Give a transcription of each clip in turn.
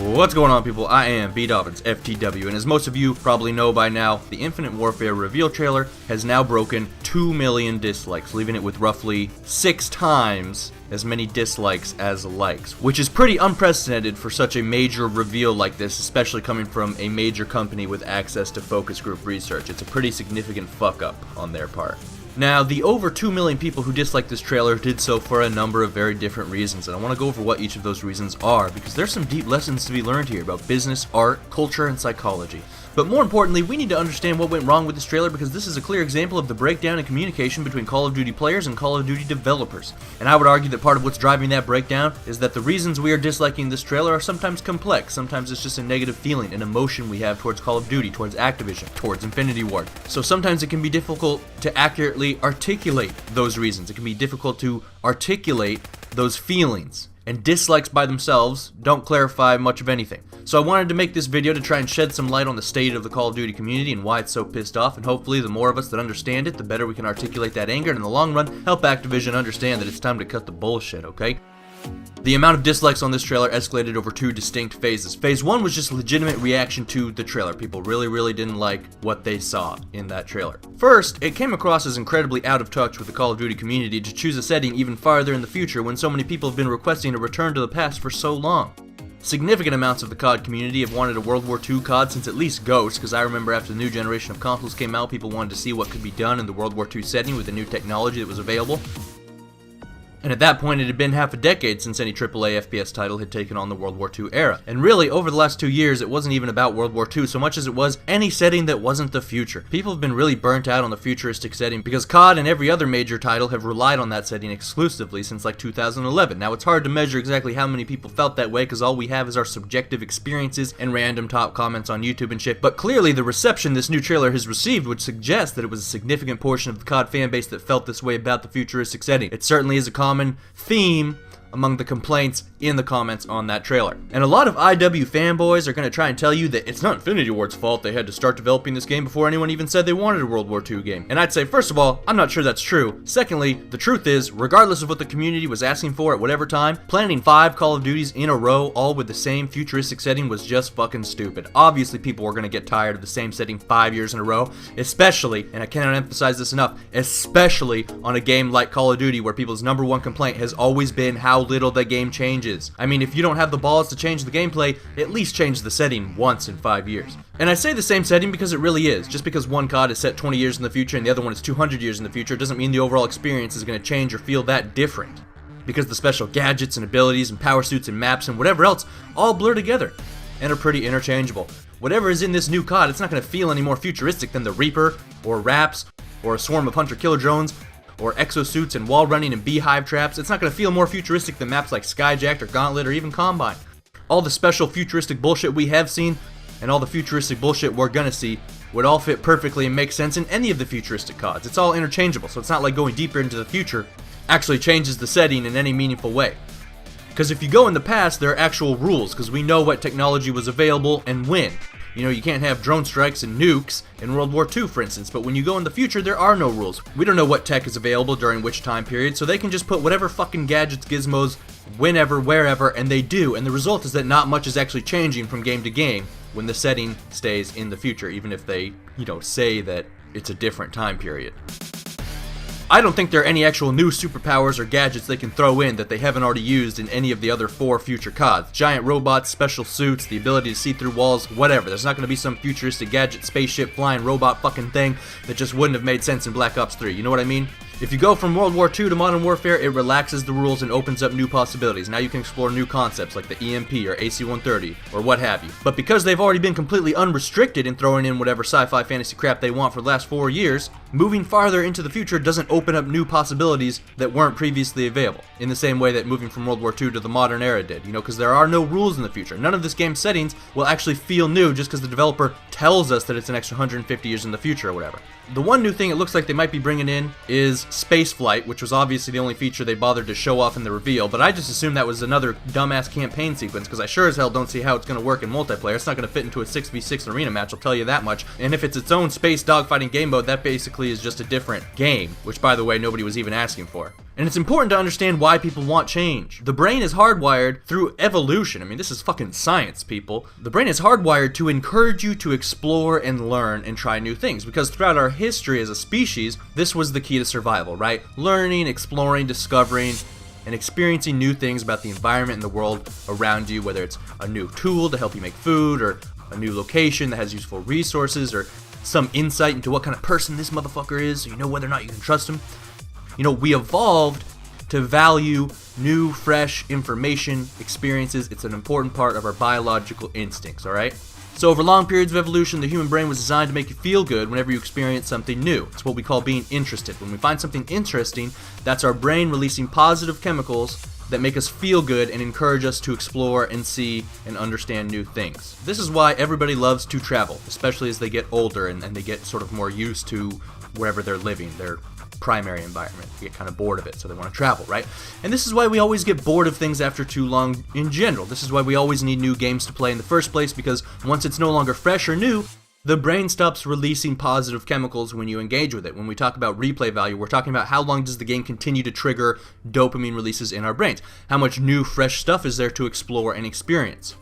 What's going on, people? I am dukedobbins, FTW, and as most of you probably know by now, the Infinite Warfare reveal trailer has now broken 2 million dislikes, leaving it with roughly 6 times as many dislikes as likes, which is pretty unprecedented for such a major reveal like this, especially coming from a major company with access to focus group research. It's a pretty significant fuck up on their part. Now, the over 2 million people who disliked this trailer did so for a number of very different reasons, and I want to go over what each of those reasons are, because there's some deep lessons to be learned here about business, art, culture, and psychology. But more importantly, we need to understand what went wrong with this trailer, because this is a clear example of the breakdown in communication between Call of Duty players and Call of Duty developers. And I would argue that part of what's driving that breakdown is that the reasons we are disliking this trailer are sometimes complex. Sometimes it's just a negative feeling, an emotion we have towards Call of Duty, towards Activision, towards Infinity Ward. So sometimes it can be difficult to accurately articulate those reasons. It can be difficult to articulate those feelings. And dislikes by themselves don't clarify much of anything. So I wanted to make this video to try and shed some light on the state of the Call of Duty community and why it's so pissed off, and hopefully the more of us that understand it, the better we can articulate that anger, and in the long run, help Activision understand that it's time to cut the bullshit, okay? The amount of dislikes on this trailer escalated over 2 distinct phases. Phase 1 was just legitimate reaction to the trailer. People really didn't like what they saw in that trailer. First, it came across as incredibly out of touch with the Call of Duty community to choose a setting even farther in the future when so many people have been requesting a return to the past for so long. Significant amounts of the COD community have wanted a World War II COD since at least Ghost, because I remember after the new generation of consoles came out, people wanted to see what could be done in the World War II setting with the new technology that was available. And at that point, it had been half a decade since any AAA FPS title had taken on the World War II era. And really, over the last 2 years, it wasn't even about World War II so much as it was any setting that wasn't the future. People have been really burnt out on the futuristic setting because COD and every other major title have relied on that setting exclusively since like 2011. Now, it's hard to measure exactly how many people felt that way because all we have is our subjective experiences and random top comments on YouTube and shit. But clearly, the reception this new trailer has received would suggest that it was a significant portion of the COD fanbase that felt this way about the futuristic setting. It certainly is a common theme among the complaints in the comments on that trailer. And a lot of IW fanboys are going to try and tell you that it's not Infinity Ward's fault they had to start developing this game before anyone even said they wanted a World War II game. And I'd say, first of all, I'm not sure that's true. Secondly, the truth is, regardless of what the community was asking for at whatever time, planning 5 Call of Duties in a row, all with the same futuristic setting, was just fucking stupid. Obviously, people were going to get tired of the same setting 5 years in a row, especially, and I cannot emphasize this enough, especially on a game like Call of Duty, where people's number 1 complaint has always been how little the game changes. I mean, if you don't have the balls to change the gameplay, at least change the setting once in 5 years. And I say the same setting because it really is. Just because one COD is set 20 years in the future and the other one is 200 years in the future doesn't mean the overall experience is going to change or feel that different. Because the special gadgets and abilities and power suits and maps and whatever else all blur together and are pretty interchangeable. Whatever is in this new COD, it's not going to feel any more futuristic than the Reaper, or Raps, or a swarm of hunter-killer drones, or exosuits and wall running and beehive traps. It's not going to feel more futuristic than maps like Skyjacked or Gauntlet or even Combine. All the special futuristic bullshit we have seen and all the futuristic bullshit we're going to see would all fit perfectly and make sense in any of the futuristic CODs. It's all interchangeable, so it's not like going deeper into the future actually changes the setting in any meaningful way. Because if you go in the past, there are actual rules, because we know what technology was available and when. You know, you can't have drone strikes and nukes in World War II, for instance, but when you go in the future, there are no rules. We don't know what tech is available during which time period, so they can just put whatever fucking gadgets, gizmos, whenever, wherever, and they do, and the result is that not much is actually changing from game to game when the setting stays in the future, even if they, say that it's a different time period. I don't think there are any actual new superpowers or gadgets they can throw in that they haven't already used in any of the other 4 future CODs. Giant robots, special suits, the ability to see through walls, whatever. There's not going to be some futuristic gadget, spaceship, flying robot fucking thing that just wouldn't have made sense in Black Ops 3. You know what I mean? If you go from World War II to Modern Warfare, it relaxes the rules and opens up new possibilities. Now you can explore new concepts like the EMP or AC-130 or what have you. But because they've already been completely unrestricted in throwing in whatever sci-fi fantasy crap they want for the last 4 years, moving farther into the future doesn't open up new possibilities that weren't previously available, in the same way that moving from World War II to the modern era did, because there are no rules in the future. None of this game's settings will actually feel new just because the developer tells us that it's an extra 150 years in the future or whatever. The one new thing it looks like they might be bringing in is spaceflight, which was obviously the only feature they bothered to show off in the reveal, but I just assumed that was another dumbass campaign sequence, because I sure as hell don't see how it's going to work in multiplayer. It's not going to fit into a 6v6 arena match, I'll tell you that much. And if it's its own space dogfighting game mode, that basically is just a different game, which by the way, nobody was even asking for. And it's important to understand why people want change. The brain is hardwired through evolution. I mean, this is fucking science, people. The brain is hardwired to encourage you to explore and learn and try new things, because throughout our history as a species, this was the key to survival, right? Learning, exploring, discovering, and experiencing new things about the environment and the world around you, whether it's a new tool to help you make food, or a new location that has useful resources, or some insight into what kind of person this motherfucker is, so you know whether or not you can trust him. You know, we evolved to value new, fresh information, experiences. It's an important part of our biological instincts, alright? So over long periods of evolution, the human brain was designed to make you feel good whenever you experience something new. It's what we call being interested. When we find something interesting, that's our brain releasing positive chemicals that make us feel good and encourage us to explore and see and understand new things. This is why everybody loves to travel, especially as they get older and they get sort of more used to wherever they're living, their primary environment. They get kind of bored of it, so they want to travel, right? And this is why we always get bored of things after too long in general. This is why we always need new games to play in the first place, because once it's no longer fresh or new, the brain stops releasing positive chemicals when you engage with it. When we talk about replay value, we're talking about how long does the game continue to trigger dopamine releases in our brains? How much new, fresh stuff is there to explore and experience?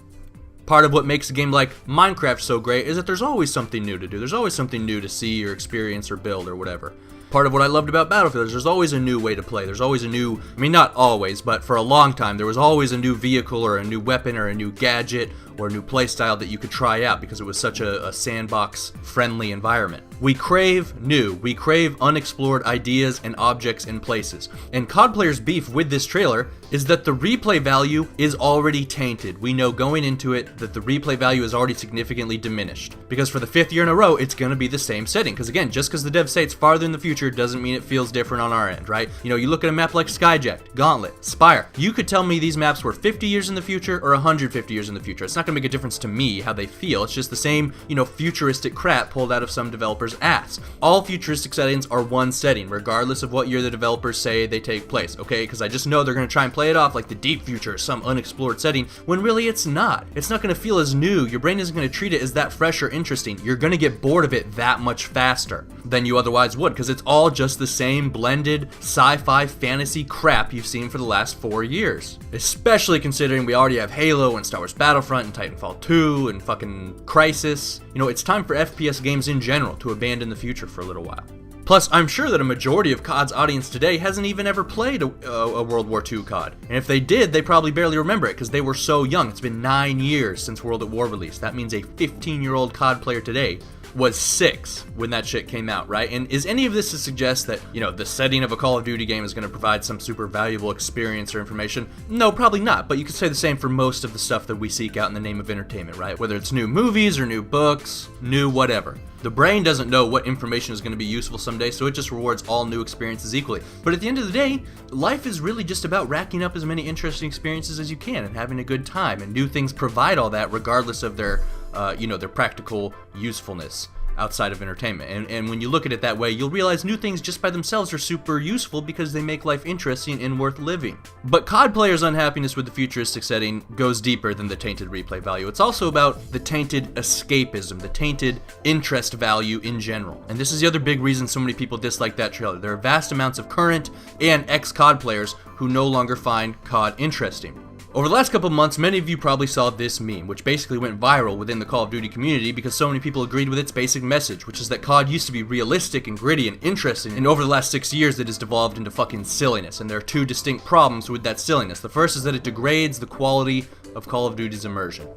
Part of what makes a game like Minecraft so great is that there's always something new to do. There's always something new to see or experience or build or whatever. Part of what I loved about Battlefield is there's always a new way to play. There's always a new, I mean not always, but for a long time there was always a new vehicle or a new weapon or a new gadget or a new playstyle that you could try out because it was such a sandbox-friendly environment. We crave new. We crave unexplored ideas and objects and places. And COD players' beef with this trailer is that the replay value is already tainted. We know going into it that the replay value is already significantly diminished. Because for the 5th year in a row, it's going to be the same setting. Because again, just because the devs say it's farther in the future doesn't mean it feels different on our end, right? You know, you look at a map like Skyjack, Gauntlet, Spire. You could tell me these maps were 50 years in the future or 150 years in the future. It's not going to make a difference to me how they feel. It's just the same, you know, futuristic crap pulled out of some developers' ass. All futuristic settings are one setting, regardless of what year the developers say they take place, okay? Because I just know they're going to try and play it off like the deep future, some unexplored setting, when really it's not. It's not going to feel as new. Your brain isn't going to treat it as that fresh or interesting. You're going to get bored of it that much faster than you otherwise would, because it's all just the same blended sci-fi fantasy crap you've seen for the last 4 years. Especially considering we already have Halo and Star Wars Battlefront and Titanfall 2 and fucking Crisis. You know, it's time for FPS games in general to abandon the future for a little while. Plus, I'm sure that a majority of COD's audience today hasn't even ever played a World War II COD. And if they did, they probably barely remember it because they were so young. It's been 9 years since World at War released. That means a 15-year-old COD player today was 6 when that shit came out, right? And is any of this to suggest that, you know, the setting of a Call of Duty game is going to provide some super valuable experience or information? No, probably not, but you could say the same for most of the stuff that we seek out in the name of entertainment, right? Whether it's new movies or new books, new whatever. The brain doesn't know what information is going to be useful someday, so it just rewards all new experiences equally. But at the end of the day, life is really just about racking up as many interesting experiences as you can and having a good time, and new things provide all that regardless of their their practical usefulness outside of entertainment. And when you look at it that way, you'll realize new things just by themselves are super useful because they make life interesting and worth living. But COD players' unhappiness with the futuristic setting goes deeper than the tainted replay value. It's also about the tainted escapism, the tainted interest value in general. And this is the other big reason so many people dislike that trailer. There are vast amounts of current and ex-COD players who no longer find COD interesting. Over the last couple of months, many of you probably saw this meme, which basically went viral within the Call of Duty community because so many people agreed with its basic message, which is that COD used to be realistic and gritty and interesting, and over the last 6 years it has devolved into fucking silliness, and there are two distinct problems with that silliness. The first is that it degrades the quality of Call of Duty's immersion.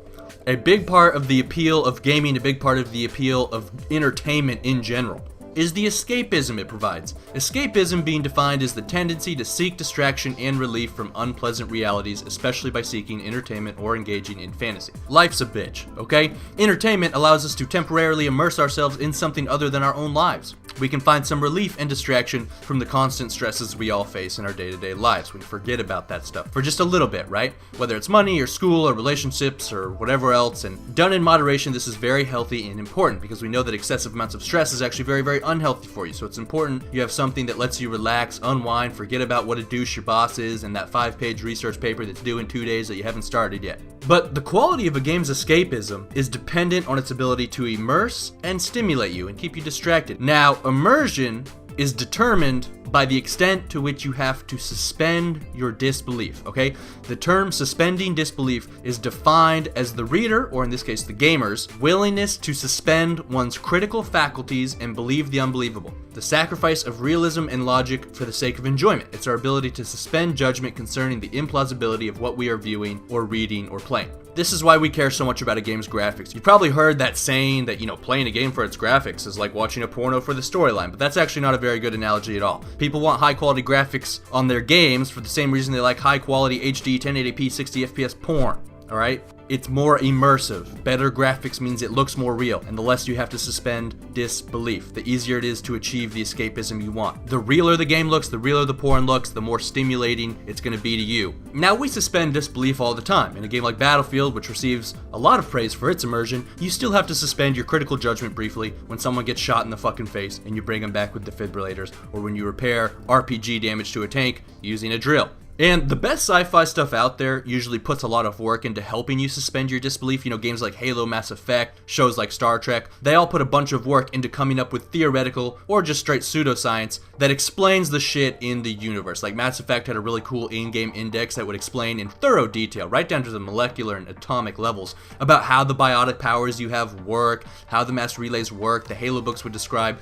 A big part of the appeal of gaming, a big part of the appeal of entertainment in general, is the escapism it provides. Escapism being defined as the tendency to seek distraction and relief from unpleasant realities, especially by seeking entertainment or engaging in fantasy. Life's a bitch, okay? Entertainment allows us to temporarily immerse ourselves in something other than our own lives. we can find some relief and distraction from the constant stresses we all face in our day-to-day lives. We forget about that stuff for just a little bit, right? Whether it's money or school or relationships or whatever else, and done in moderation, this is very healthy and important because we know that excessive amounts of stress is actually very, very unhealthy for you. So it's important you have something that lets you relax, unwind, forget about what a douche your boss is and that 5-page research paper that's due in 2 days that you haven't started yet. But the quality of a game's escapism is dependent on its ability to immerse and stimulate you and keep you distracted. Now, immersion is determined by the extent to which you have to suspend your disbelief, okay? The term suspending disbelief is defined as the reader, or in this case the gamer's, willingness to suspend one's critical faculties and believe the unbelievable. The sacrifice of realism and logic for the sake of enjoyment. It's our ability to suspend judgment concerning the implausibility of what we are viewing or reading or playing. This is why we care so much about a game's graphics. You've probably heard that saying that, playing a game for its graphics is like watching a porno for the storyline, but that's actually not a very good analogy at all. People want high quality graphics on their games for the same reason they like high quality HD 1080p 60 FPS porn, alright? It's more immersive. Better graphics means it looks more real, and the less you have to suspend disbelief, the easier it is to achieve the escapism you want. The realer the game looks, the realer the porn looks, the more stimulating it's going to be to you. Now, we suspend disbelief all the time. In a game like Battlefield, which receives a lot of praise for its immersion, you still have to suspend your critical judgment briefly when someone gets shot in the fucking face and you bring them back with defibrillators, or when you repair RPG damage to a tank using a drill. And the best sci-fi stuff out there usually puts a lot of work into helping you suspend your disbelief. Games like Halo, Mass Effect, shows like Star Trek, they all put a bunch of work into coming up with theoretical or just straight pseudoscience that explains the shit in the universe. Like Mass Effect had a really cool in-game index that would explain in thorough detail, right down to the molecular and atomic levels, about how the biotic powers you have work, how the mass relays work. The Halo books would describe,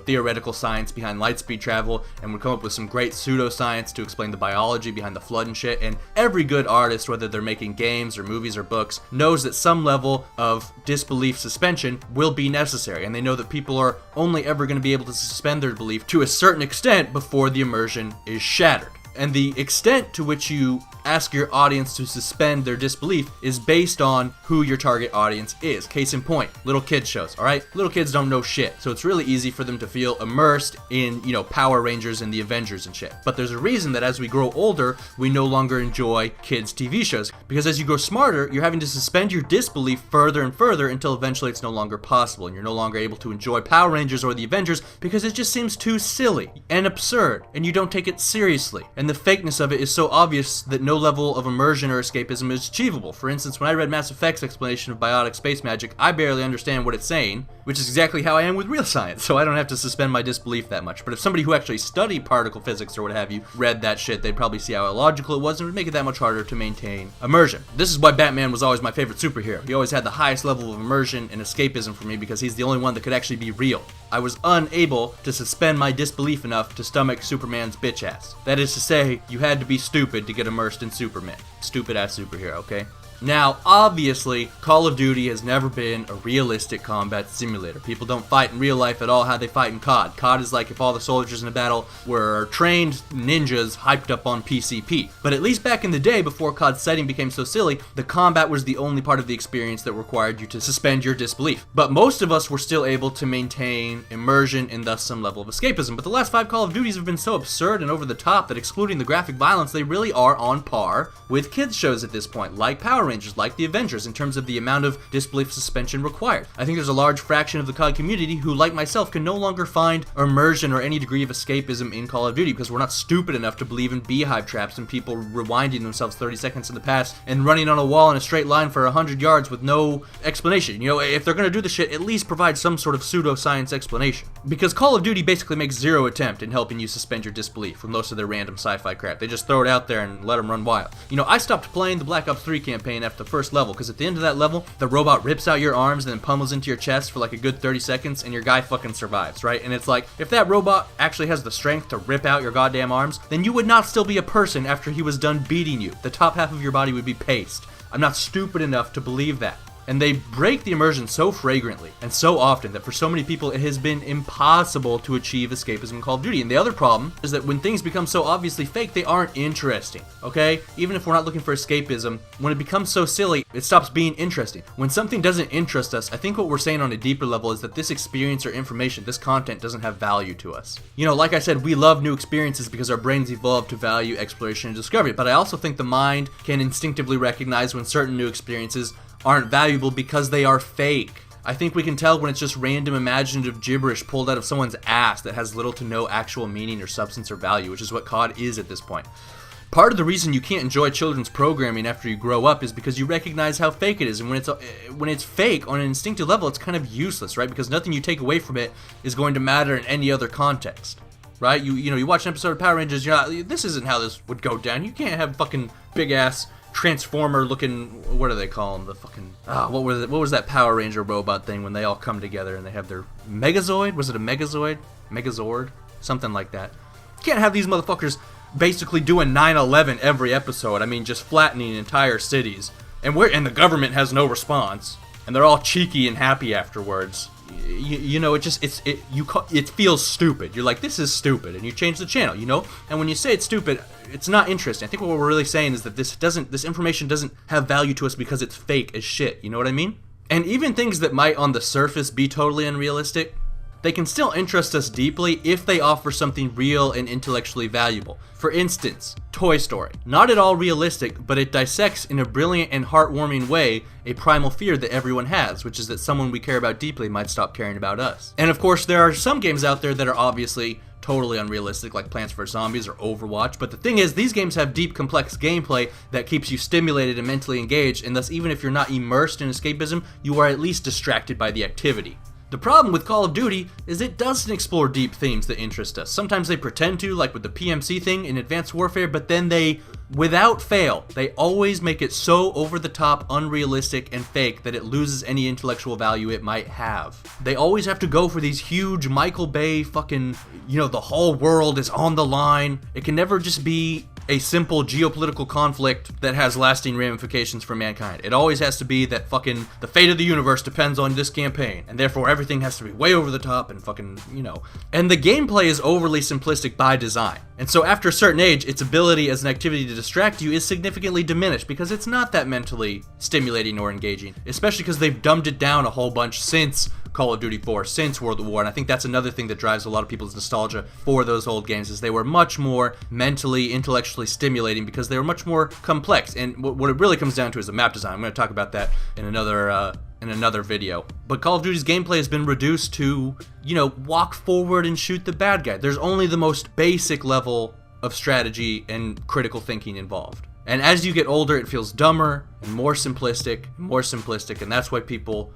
theoretical science behind light speed travel, and would come up with some great pseudoscience to explain the biology behind the flood and shit. And every good artist, whether they're making games or movies or books, knows that some level of disbelief suspension will be necessary, and they know that people are only ever going to be able to suspend their belief to a certain extent before the immersion is shattered. And the extent to which you ask your audience to suspend their disbelief is based on who your target audience is. Case in point, little kids shows, alright? Little kids don't know shit, so it's really easy for them to feel immersed in, Power Rangers and the Avengers and shit. But there's a reason that as we grow older, we no longer enjoy kids' TV shows. Because as you grow smarter, you're having to suspend your disbelief further and further until eventually it's no longer possible, and you're no longer able to enjoy Power Rangers or the Avengers because it just seems too silly and absurd, and you don't take it seriously. And the fakeness of it is so obvious that no level of immersion or escapism is achievable. For instance, when I read Mass Effect's explanation of biotic space magic, I barely understand what it's saying, which is exactly how I am with real science, so I don't have to suspend my disbelief that much. But if somebody who actually studied particle physics or what have you read that shit, they'd probably see how illogical it was and it would make it that much harder to maintain immersion. This is why Batman was always my favorite superhero. He always had the highest level of immersion and escapism for me because he's the only one that could actually be real. I was unable to suspend my disbelief enough to stomach Superman's bitch ass. That is to say, you had to be stupid to get immersed in Superman. Stupid ass superhero, okay? Now, obviously, Call of Duty has never been a realistic combat simulator. People don't fight in real life at all how they fight in COD. COD is like if all the soldiers in a battle were trained ninjas hyped up on PCP. But at least back in the day, before COD's setting became so silly, the combat was the only part of the experience that required you to suspend your disbelief. But most of us were still able to maintain immersion and thus some level of escapism. But the last 5 Call of Duties have been so absurd and over the top that excluding the graphic violence, they really are on par with kids shows at this point, like Power Rangers, like the Avengers, in terms of the amount of disbelief suspension required. I think there's a large fraction of the COD community who, like myself, can no longer find immersion or any degree of escapism in Call of Duty because we're not stupid enough to believe in beehive traps and people rewinding themselves 30 seconds in the past and running on a wall in a straight line for 100 yards with no explanation. If they're gonna do the shit, at least provide some sort of pseudoscience explanation. Because Call of Duty basically makes zero attempt in helping you suspend your disbelief with most of their random sci-fi crap. They just throw it out there and let them run wild. I stopped playing the Black Ops 3 campaign after the first level, because at the end of that level, the robot rips out your arms and then pummels into your chest for like a good 30 seconds, and your guy fucking survives, right? And it's like, if that robot actually has the strength to rip out your goddamn arms, then you would not still be a person after he was done beating you. The top half of your body would be paste. I'm not stupid enough to believe that. And they break the immersion so flagrantly and so often that for so many people it has been impossible to achieve escapism in Call of Duty. And the other problem is that when things become so obviously fake, they aren't interesting, okay? Even if we're not looking for escapism, when it becomes so silly, it stops being interesting. When something doesn't interest us, I think what we're saying on a deeper level is that this experience or information, this content doesn't have value to us. You know, like I said, we love new experiences because our brains evolve to value exploration and discovery, but I also think the mind can instinctively recognize when certain new experiences aren't valuable because they are fake. I think we can tell when it's just random imaginative gibberish pulled out of someone's ass that has little to no actual meaning or substance or value, which is what COD is at this point. Part of the reason you can't enjoy children's programming after you grow up is because you recognize how fake it is, and when it's fake on an instinctive level, it's kind of useless, right? Because nothing you take away from it is going to matter in any other context, right? You watch an episode of Power Rangers, you're not, this isn't how this would go down. You can't have fucking big ass Transformer looking, what do they call them? The fucking, what was that Power Ranger robot thing when they all come together and they have their Megazoid? Was it a Megazoid? Megazord? Something like that. You can't have these motherfuckers basically doing 9/11 every episode. I mean, just flattening entire cities. And the government has no response. And they're all cheeky and happy afterwards. You know, it feels stupid. You're like, this is stupid, and you change the channel, you know? And when you say it's stupid, it's not interesting. I think what we're really saying is that this information doesn't have value to us because it's fake as shit, you know what I mean? And even things that might on the surface be totally unrealistic, they can still interest us deeply if they offer something real and intellectually valuable. For instance, Toy Story. Not at all realistic, but it dissects in a brilliant and heartwarming way a primal fear that everyone has, which is that someone we care about deeply might stop caring about us. And of course, there are some games out there that are obviously totally unrealistic, like Plants vs. Zombies or Overwatch, but the thing is, these games have deep, complex gameplay that keeps you stimulated and mentally engaged, and thus even if you're not immersed in escapism, you are at least distracted by the activity. The problem with Call of Duty is it doesn't explore deep themes that interest us. Sometimes they pretend to, like with the PMC thing in Advanced Warfare, but then they, without fail, they always make it so over-the-top, unrealistic, and fake that it loses any intellectual value it might have. They always have to go for these huge Michael Bay fucking, the whole world is on the line. It can never just be a simple geopolitical conflict that has lasting ramifications for mankind. It always has to be that fucking the fate of the universe depends on this campaign, and therefore everything has to be way over the top and fucking, And the gameplay is overly simplistic by design. And so after a certain age, its ability as an activity to distract you is significantly diminished because it's not that mentally stimulating or engaging, especially because they've dumbed it down a whole bunch since Call of Duty 4, since World at War, and I think that's another thing that drives a lot of people's nostalgia for those old games, is they were much more mentally, intellectually stimulating because they were much more complex, and what it really comes down to is the map design. I'm going to talk about that in another video. But Call of Duty's gameplay has been reduced to, walk forward and shoot the bad guy. There's only the most basic level of strategy and critical thinking involved. And as you get older, it feels dumber and more simplistic, and that's why people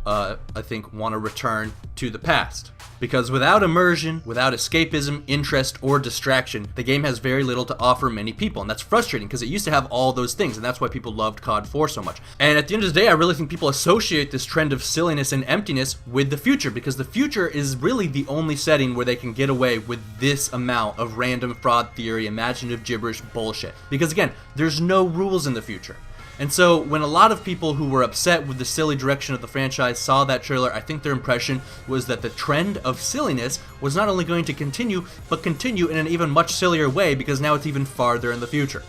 I think want to return to the past. Because without immersion, without escapism, interest, or distraction, the game has very little to offer many people, and that's frustrating because it used to have all those things, and that's why people loved COD 4 so much. And at the end of the day, I really think people associate this trend of silliness and emptiness with the future, because the future is really the only setting where they can get away with this amount of random fraud theory, imaginative gibberish bullshit. Because again, there's no rules in the future. And so when a lot of people who were upset with the silly direction of the franchise saw that trailer, I think their impression was that the trend of silliness was not only going to continue, but continue in an even much sillier way because now it's even farther in the future.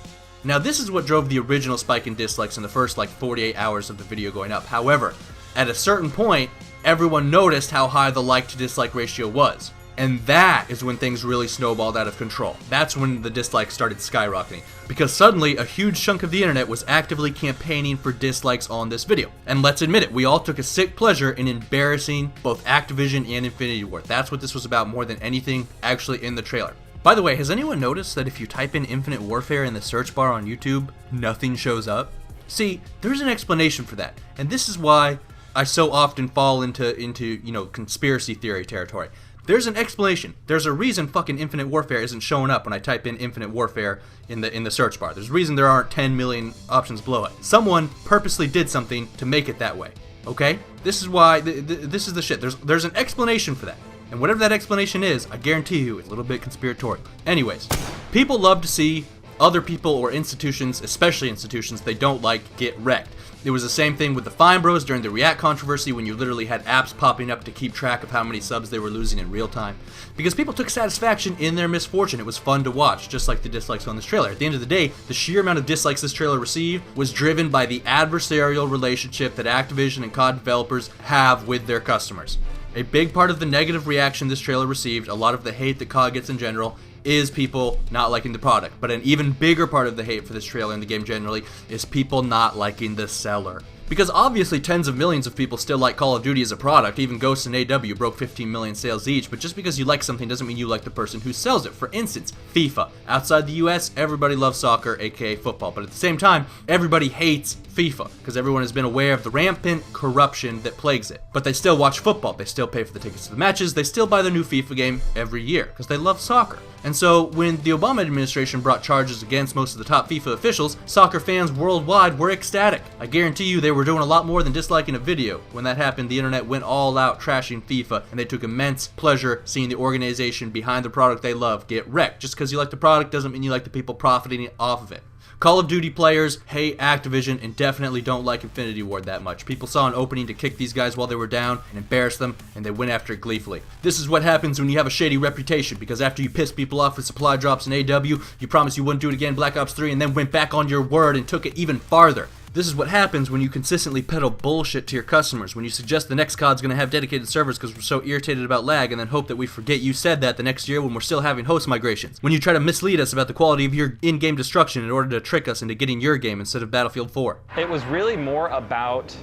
Now this is what drove the original spike in dislikes in the first 48 hours of the video going up. However, at a certain point, everyone noticed how high the like to dislike ratio was. And that is when things really snowballed out of control. That's when the dislikes started skyrocketing. Because suddenly, a huge chunk of the internet was actively campaigning for dislikes on this video. And let's admit it, we all took a sick pleasure in embarrassing both Activision and Infinity Ward. That's what this was about more than anything actually in the trailer. By the way, has anyone noticed that if you type in Infinite Warfare in the search bar on YouTube, nothing shows up? See, there's an explanation for that. And this is why I so often fall into conspiracy theory territory. There's an explanation. There's a reason fucking Infinite Warfare isn't showing up when I type in Infinite Warfare in the search bar. There's a reason there aren't 10 million options below it. Someone purposely did something to make it that way. Okay? This is why. This is the shit. There's an explanation for that. And whatever that explanation is, I guarantee you, it's a little bit conspiratorial. Anyways, people love to see other people or institutions, especially institutions they don't like, get wrecked. It was the same thing with the Fine Bros during the REKT controversy when you literally had apps popping up to keep track of how many subs they were losing in real time. Because people took satisfaction in their misfortune. It was fun to watch, just like the dislikes on this trailer. At the end of the day, the sheer amount of dislikes this trailer received was driven by the adversarial relationship that Activision and COD developers have with their customers. A big part of the negative reaction this trailer received, a lot of the hate that COD gets in general, is people not liking the product. But an even bigger part of the hate for this trailer in the game generally is people not liking the seller. Because obviously tens of millions of people still like Call of Duty as a product. Even Ghosts and AW broke 15 million sales each, but just because you like something doesn't mean you like the person who sells it. For instance, FIFA. Outside the US, everybody loves soccer, aka football, but at the same time, everybody hates FIFA, because everyone has been aware of the rampant corruption that plagues it. But they still watch football, they still pay for the tickets to the matches, they still buy the new FIFA game every year, because they love soccer. And so, when the Obama administration brought charges against most of the top FIFA officials, soccer fans worldwide were ecstatic. I guarantee you they were doing a lot more than disliking a video. When that happened, the internet went all out trashing FIFA, and they took immense pleasure seeing the organization behind the product they love get wrecked. Just because you like the product doesn't mean you like the people profiting off of it. Call of Duty players hate Activision and definitely don't like Infinity Ward that much. People saw an opening to kick these guys while they were down and embarrass them, and they went after it gleefully. This is what happens when you have a shady reputation, because after you piss people off with supply drops in AW, you promised you wouldn't do it again in Black Ops 3 and then went back on your word and took it even farther. This is what happens when you consistently peddle bullshit to your customers, when you suggest the next COD's going to have dedicated servers because we're so irritated about lag and then hope that we forget you said that the next year when we're still having host migrations. When you try to mislead us about the quality of your in-game destruction in order to trick us into getting your game instead of Battlefield 4. It was really more about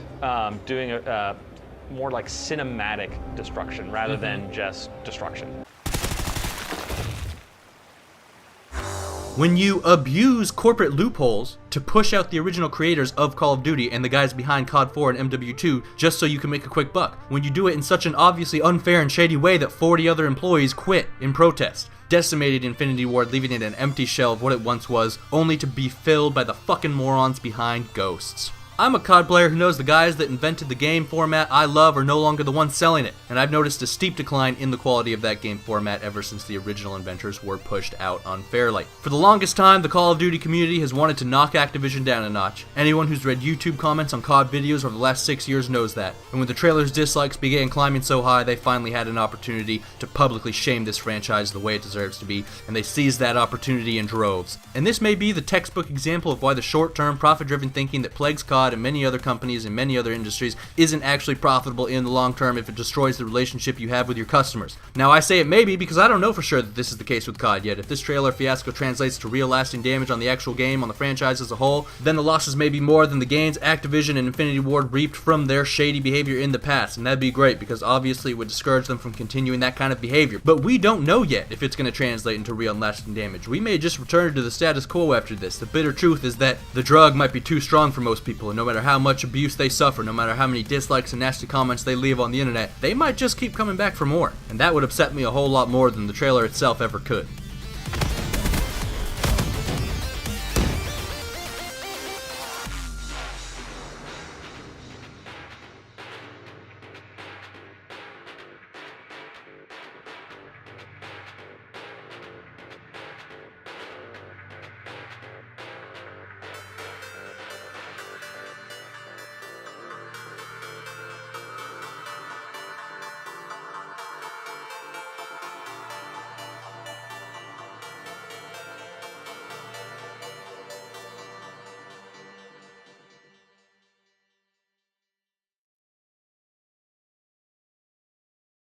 doing a more like cinematic destruction rather than just destruction. When you abuse corporate loopholes to push out the original creators of Call of Duty and the guys behind COD 4 and MW2 just so you can make a quick buck. When you do it in such an obviously unfair and shady way that 40 other employees quit in protest. Decimated Infinity Ward, leaving it an empty shell of what it once was, only to be filled by the fucking morons behind Ghosts. I'm a COD player who knows the guys that invented the game format I love are no longer the ones selling it, and I've noticed a steep decline in the quality of that game format ever since the original inventors were pushed out unfairly. For the longest time, the Call of Duty community has wanted to knock Activision down a notch. Anyone who's read YouTube comments on COD videos over the last 6 years knows that, and when the trailer's dislikes began climbing so high, they finally had an opportunity to publicly shame this franchise the way it deserves to be, and they seized that opportunity in droves. And this may be the textbook example of why the short-term, profit-driven thinking that plagues COD and many other companies and many other industries isn't actually profitable in the long term if it destroys the relationship you have with your customers. Now I say it may be because I don't know for sure that this is the case with COD yet. If this trailer fiasco translates to real lasting damage on the actual game, on the franchise as a whole, then the losses may be more than the gains Activision and Infinity Ward reaped from their shady behavior in the past, and that'd be great because obviously it would discourage them from continuing that kind of behavior. But we don't know yet if it's going to translate into real and lasting damage. We may just return to the status quo after this. The bitter truth is that the drug might be too strong for most people, and no matter how much abuse they suffer, no matter how many dislikes and nasty comments they leave on the internet, they might just keep coming back for more. And that would upset me a whole lot more than the trailer itself ever could.